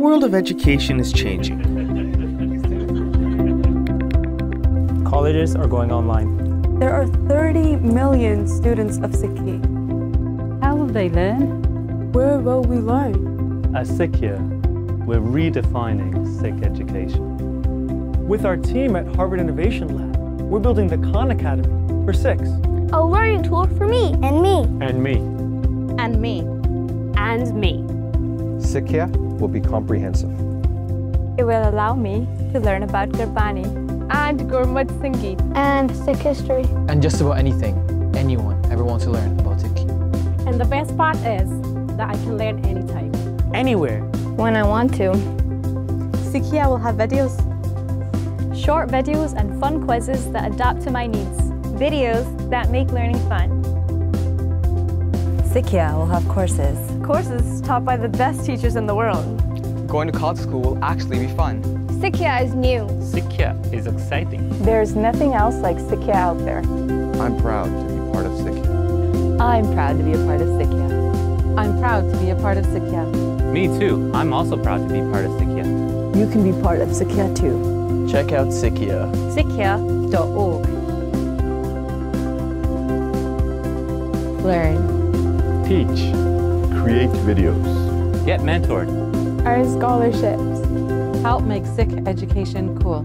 world of education is changing. Colleges are going online. There are 30 million students of Sikhi. How will they learn? Where will we learn? At Sikhya, we're redefining Sikh education. With our team at Harvard Innovation Lab, we're building the Khan Academy for Sikhs. A learning tool for me. And me. And me. And me. And me. Sikhya will be comprehensive. It will allow me to learn about Gurbani and Gurmat Sangeet And Sikh history. And just about anything anyone ever wants to learn about Sikh. And the best part is that I can learn anytime. Anywhere. When I want to. Sikhya will have videos. Short videos and fun quizzes that adapt to my needs. Videos that make learning fun. Sikhya will have courses. Courses taught by the best teachers in the world. Going to college school will actually be fun. Sikhya is new. Sikhya is exciting. There's nothing else like Sikhya out there. I'm proud to be part of Sikhya. I'm proud to be a part of Sikhya. I'm proud to be a part of Sikhya. Me too. I'm also proud to be part of Sikhya. You can be part of Sikhya too. Check out Sikhya. Sikhya.org. Learn. Teach. Create videos. Get mentored. Earn scholarships. Help make Sikh education cool.